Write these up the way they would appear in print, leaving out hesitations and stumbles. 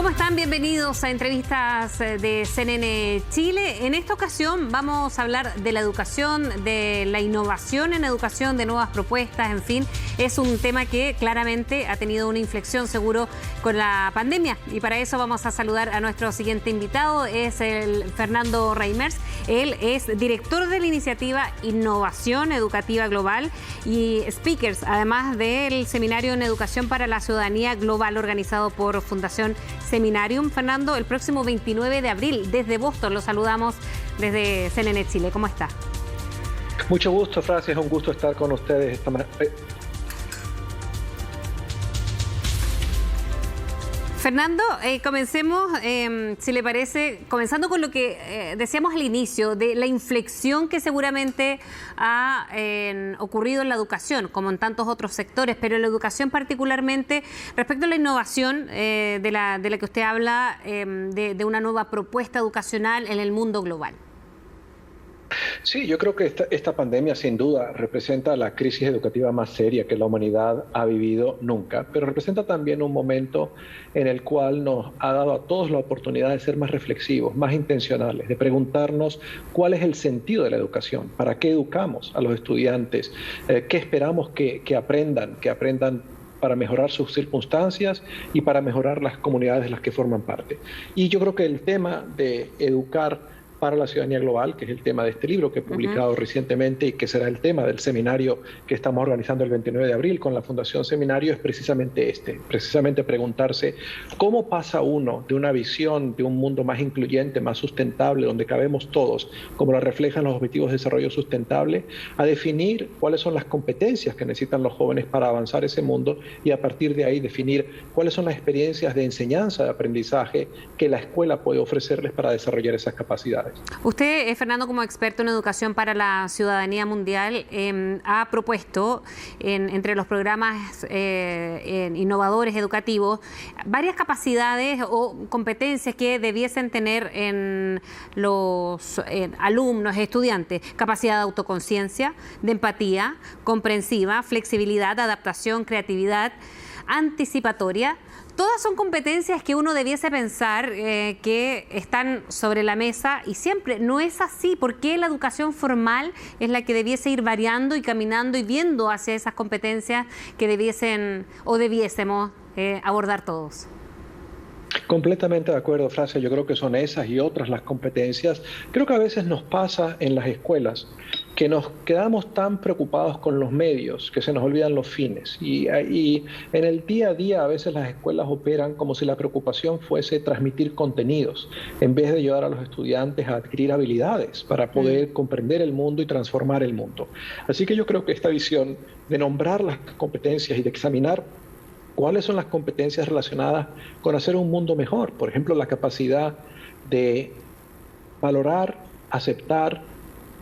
¿Cómo están? Bienvenidos a Entrevistas de CNN Chile. En esta ocasión vamos a hablar de la educación, de la innovación en educación, de nuevas propuestas, en fin. Es un tema que claramente ha tenido una inflexión seguro con la pandemia. Y para eso vamos a saludar a nuestro siguiente invitado, es el Fernando Reimers. Él es director de la iniciativa Innovación Educativa Global y speakers, además del Seminario en Educación para la Ciudadanía Global organizado por Fundación Seminarium. Fernando, el próximo 29 de abril, desde Boston, lo saludamos desde CNN Chile. ¿Cómo está? Mucho gusto, Francia. Es un gusto estar con ustedes esta mañana. Fernando, comencemos, si le parece, comenzando con lo que decíamos al inicio, de la inflexión que seguramente ha ocurrido en la educación, como en tantos otros sectores, pero en la educación particularmente, respecto a la innovación de la que usted habla, de una nueva propuesta educacional en el mundo global. Sí, yo creo que esta pandemia sin duda representa la crisis educativa más seria que la humanidad ha vivido nunca, pero representa también un momento en el cual nos ha dado a todos la oportunidad de ser más reflexivos, más intencionales, de preguntarnos cuál es el sentido de la educación, para qué educamos a los estudiantes, qué esperamos que aprendan para mejorar sus circunstancias y para mejorar las comunidades de las que forman parte. Y yo creo que el tema de educar para la ciudadanía global, que es el tema de este libro que he publicado recientemente y que será el tema del seminario que estamos organizando el 29 de abril con la Fundación Seminario, es precisamente preguntarse cómo pasa uno de una visión de un mundo más incluyente, más sustentable, donde cabemos todos, como lo reflejan los Objetivos de Desarrollo Sustentable, a definir cuáles son las competencias que necesitan los jóvenes para avanzar ese mundo y a partir de ahí definir cuáles son las experiencias de enseñanza, de aprendizaje que la escuela puede ofrecerles para desarrollar esas capacidades. Usted, Fernando, como experto en educación para la ciudadanía mundial, ha propuesto entre los programas innovadores educativos varias capacidades o competencias que debiesen tener en los alumnos, estudiantes. Capacidad de autoconciencia, de empatía, comprensiva, flexibilidad, adaptación, creatividad, anticipatoria. Todas son competencias que uno debiese pensar que están sobre la mesa y siempre no es así. ¿Por qué la educación formal es la que debiese ir variando y caminando y viendo hacia esas competencias que debiesen o debiésemos abordar todos? Completamente de acuerdo, Francia. Yo creo que son esas y otras las competencias. Creo que a veces nos pasa en las escuelas que nos quedamos tan preocupados con los medios que se nos olvidan los fines. Y en el día a día a veces las escuelas operan como si la preocupación fuese transmitir contenidos, en vez de ayudar a los estudiantes a adquirir habilidades para poder comprender el mundo y transformar el mundo. Así que yo creo que esta visión de nombrar las competencias y de examinar cuáles son las competencias relacionadas con hacer un mundo mejor, por ejemplo, la capacidad de valorar, aceptar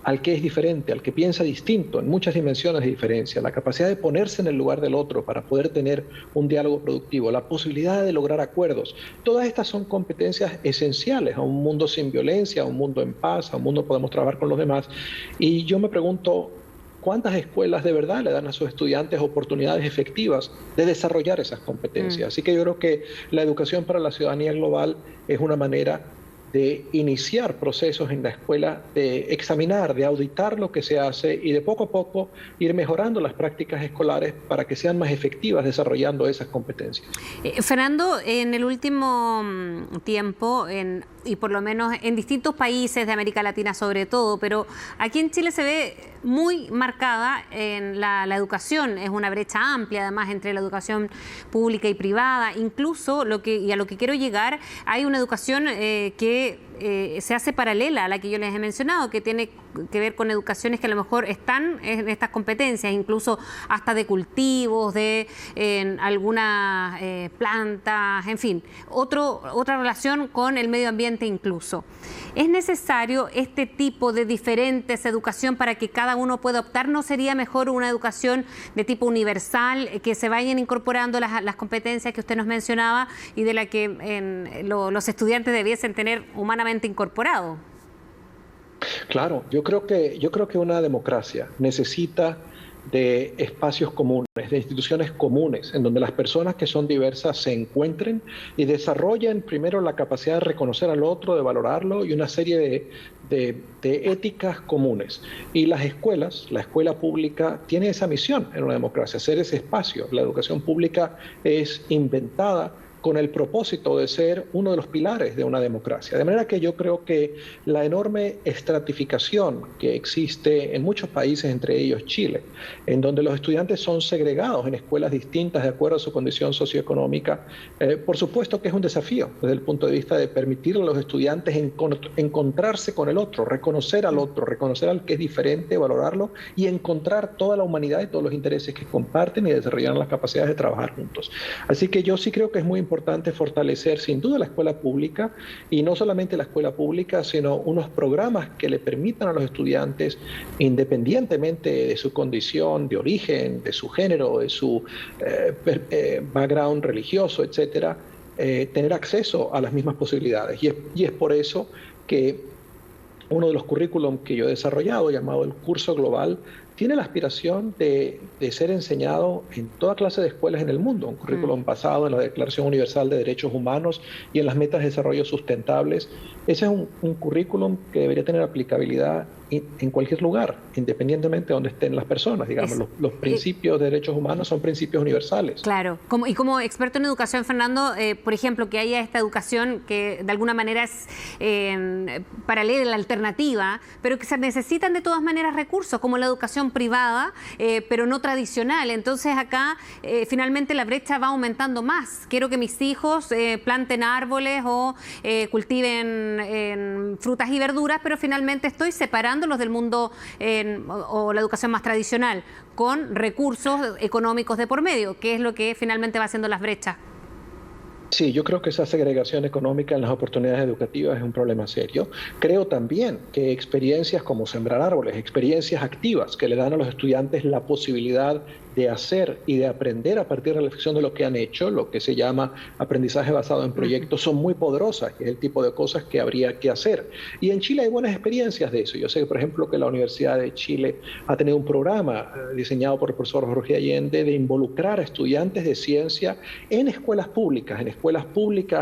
al que es diferente, al que piensa distinto, en muchas dimensiones de diferencia, la capacidad de ponerse en el lugar del otro para poder tener un diálogo productivo, la posibilidad de lograr acuerdos. Todas estas son competencias esenciales a un mundo sin violencia, a un mundo en paz, a un mundo que podemos trabajar con los demás. Y yo me pregunto, ¿cuántas escuelas de verdad le dan a sus estudiantes oportunidades efectivas de desarrollar esas competencias? Así que yo creo que la educación para la ciudadanía global es una manera de iniciar procesos en la escuela, de examinar, de auditar lo que se hace y de poco a poco ir mejorando las prácticas escolares para que sean más efectivas desarrollando esas competencias. Fernando, en el último tiempo, y por lo menos en distintos países de América Latina sobre todo, pero aquí en Chile se ve muy marcada en la educación. Es una brecha amplia además entre la educación pública y privada. Incluso a lo que quiero llegar, hay una educación que se hace paralela a la que yo les he mencionado, que tiene que ver con educaciones que a lo mejor están en estas competencias, incluso hasta de cultivos, de algunas plantas, en fin, otra relación con el medio ambiente incluso. ¿Es necesario este tipo de diferentes educación para que cada uno pueda optar? ¿No sería mejor una educación de tipo universal, que se vayan incorporando las competencias que usted nos mencionaba y de la que los estudiantes debiesen tener humanamente incorporado? Claro, yo creo que una democracia necesita de espacios comunes, de instituciones comunes, en donde las personas que son diversas se encuentren y desarrollen primero la capacidad de reconocer al otro, de valorarlo y una serie de éticas comunes. Y las escuelas, la escuela pública tiene esa misión en una democracia, hacer ese espacio. La educación pública es inventada con el propósito de ser uno de los pilares de una democracia. De manera que yo creo que la enorme estratificación que existe en muchos países, entre ellos Chile, en donde los estudiantes son segregados en escuelas distintas de acuerdo a su condición socioeconómica, por supuesto que es un desafío desde el punto de vista de permitirle a los estudiantes encontrarse con el otro, reconocer al que es diferente, valorarlo y encontrar toda la humanidad y todos los intereses que comparten y desarrollar las capacidades de trabajar juntos. Así que yo sí creo que es muy importante fortalecer sin duda la escuela pública, y no solamente la escuela pública, sino unos programas que le permitan a los estudiantes, independientemente de su condición de origen, de su género, de su background religioso, etcétera, tener acceso a las mismas posibilidades. Y es por eso que uno de los currículum que yo he desarrollado, llamado el Curso Global, tiene la aspiración de ser enseñado en toda clase de escuelas en el mundo, un currículum basado en la Declaración Universal de Derechos Humanos y en las metas de desarrollo sustentables. Ese es un currículum que debería tener aplicabilidad en cualquier lugar, independientemente de donde estén las personas. Digamos, los principios de derechos humanos son principios universales. Claro. Como experto en educación, Fernando, por ejemplo, que haya esta educación que de alguna manera es paralela, alternativa, pero que se necesitan de todas maneras recursos, como la educación privada, pero no tradicional. Entonces acá finalmente la brecha va aumentando más. Quiero que mis hijos planten árboles o cultiven frutas y verduras, pero finalmente estoy separando los del mundo o la educación más tradicional, con recursos económicos de por medio, que es lo que finalmente va haciendo las brechas. Sí, yo creo que esa segregación económica en las oportunidades educativas es un problema serio. Creo también que experiencias como sembrar árboles, experiencias activas que le dan a los estudiantes la posibilidad de hacer y de aprender a partir de la reflexión de lo que han hecho, lo que se llama aprendizaje basado en proyectos, son muy poderosas, que es el tipo de cosas que habría que hacer. Y en Chile hay buenas experiencias de eso. Yo sé, por ejemplo, que la Universidad de Chile ha tenido un programa diseñado por el profesor Jorge Allende de involucrar a estudiantes de ciencia en escuelas públicas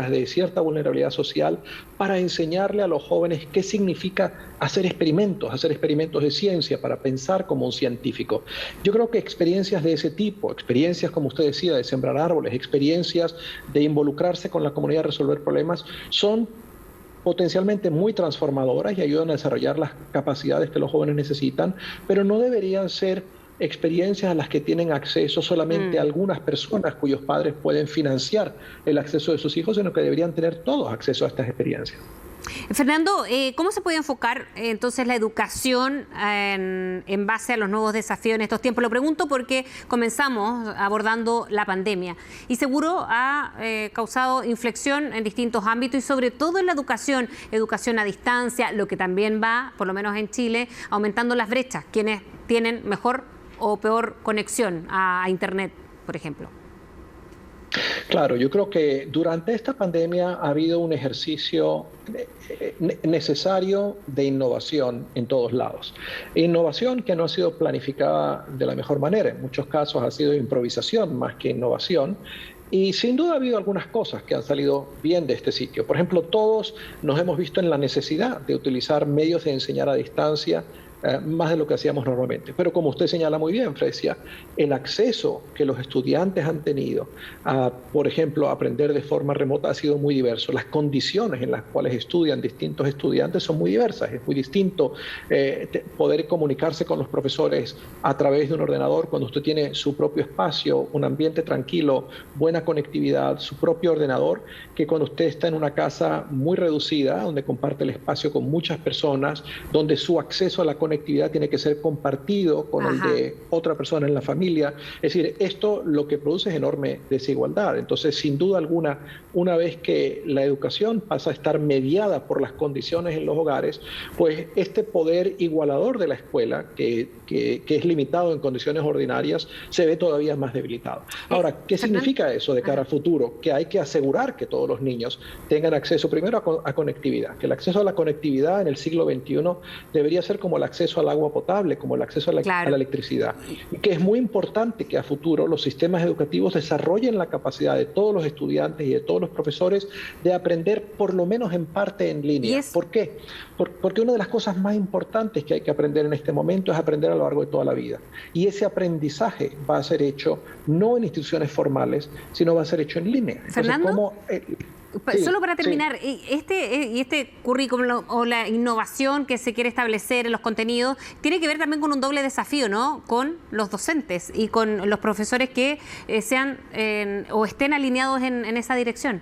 de cierta vulnerabilidad social, para enseñarle a los jóvenes qué significa hacer experimentos de ciencia, para pensar como un científico. Yo creo que experiencias de ese tipo, experiencias como usted decía, de sembrar árboles, experiencias de involucrarse con la comunidad a resolver problemas, son potencialmente muy transformadoras y ayudan a desarrollar las capacidades que los jóvenes necesitan, pero no deberían ser experiencias a las que tienen acceso solamente algunas personas cuyos padres pueden financiar el acceso de sus hijos, sino que deberían tener todos acceso a estas experiencias. Fernando, ¿cómo se puede enfocar entonces la educación en base a los nuevos desafíos en estos tiempos? Lo pregunto porque comenzamos abordando la pandemia y seguro ha causado inflexión en distintos ámbitos y sobre todo en la educación a distancia, lo que también va, por lo menos en Chile, aumentando las brechas, quienes tienen mejor o peor conexión a Internet, por ejemplo. Claro, yo creo que durante esta pandemia ha habido un ejercicio necesario de innovación en todos lados. Innovación que no ha sido planificada de la mejor manera. En muchos casos ha sido improvisación más que innovación. Y sin duda ha habido algunas cosas que han salido bien de este sitio. Por ejemplo, todos nos hemos visto en la necesidad de utilizar medios de enseñar a distancia más de lo que hacíamos normalmente. Pero como usted señala muy bien, Frecia, el acceso que los estudiantes han tenido a, por ejemplo, aprender de forma remota ha sido muy diverso. Las condiciones en las cuales estudian distintos estudiantes son muy diversas. Es muy distinto poder comunicarse con los profesores a través de un ordenador cuando usted tiene su propio espacio, un ambiente tranquilo, buena conectividad, su propio ordenador, que cuando usted está en una casa muy reducida, donde comparte el espacio con muchas personas, donde su acceso a la conectividad tiene que ser compartido con el de otra persona en la familia. Es decir, esto lo que produce es enorme desigualdad. Entonces, sin duda alguna, una vez que la educación pasa a estar mediada por las condiciones en los hogares, pues este poder igualador de la escuela, que es limitado en condiciones ordinarias, se ve todavía más debilitado. Ahora, ¿qué significa eso de cara al futuro? Que hay que asegurar que todos los niños tengan acceso primero a conectividad, que el acceso a la conectividad en el siglo XXI debería ser como el acceso acceso al agua potable, como el acceso a la electricidad. Y que es muy importante que a futuro los sistemas educativos desarrollen la capacidad de todos los estudiantes y de todos los profesores de aprender por lo menos en parte en línea. ¿Por qué? Porque una de las cosas más importantes que hay que aprender en este momento es aprender a lo largo de toda la vida. Y ese aprendizaje va a ser hecho no en instituciones formales, sino va a ser hecho en línea. Entonces, ¿Fernando? Solo para terminar, este currículum o la innovación que se quiere establecer en los contenidos tiene que ver también con un doble desafío, ¿no? Con los docentes y con los profesores que sean o estén alineados en esa dirección.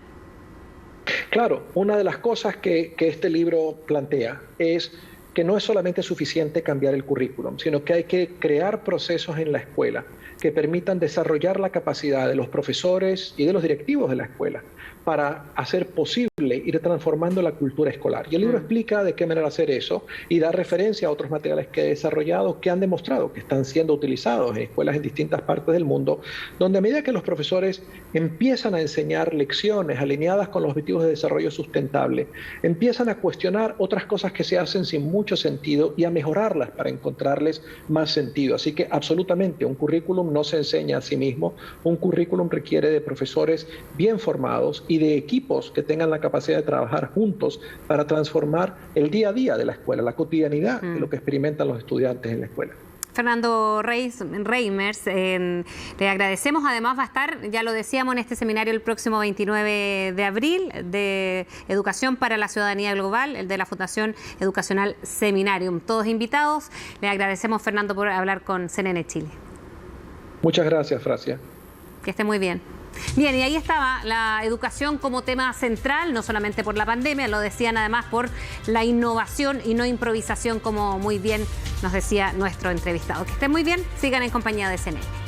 Claro, una de las cosas que este libro plantea es que no es solamente suficiente cambiar el currículum, sino que hay que crear procesos en la escuela que permitan desarrollar la capacidad de los profesores y de los directivos de la escuela para hacer posible ir transformando la cultura escolar. Y el libro explica de qué manera hacer eso y da referencia a otros materiales que he desarrollado que han demostrado que están siendo utilizados en escuelas en distintas partes del mundo, donde a medida que los profesores empiezan a enseñar lecciones alineadas con los objetivos de desarrollo sustentable, empiezan a cuestionar otras cosas que se hacen sin mucho sentido y a mejorarlas para encontrarles más sentido. Así que absolutamente un currículum no se enseña a sí mismo, un currículum requiere de profesores bien formados y de equipos que tengan la capacidad de trabajar juntos para transformar el día a día de la escuela, la cotidianidad de lo que experimentan los estudiantes en la escuela. Fernando Reimers, le agradecemos. Además va a estar, ya lo decíamos, en este seminario el próximo 29 de abril de Educación para la Ciudadanía Global, el de la Fundación Educacional Seminarium. Todos invitados. Le agradecemos, Fernando, por hablar con CNN Chile. Muchas gracias, Francia. Que esté muy bien. Bien, y ahí estaba la educación como tema central, no solamente por la pandemia, lo decían además por la innovación y no improvisación, como muy bien nos decía nuestro entrevistado. Que estén muy bien, sigan en compañía de CNN.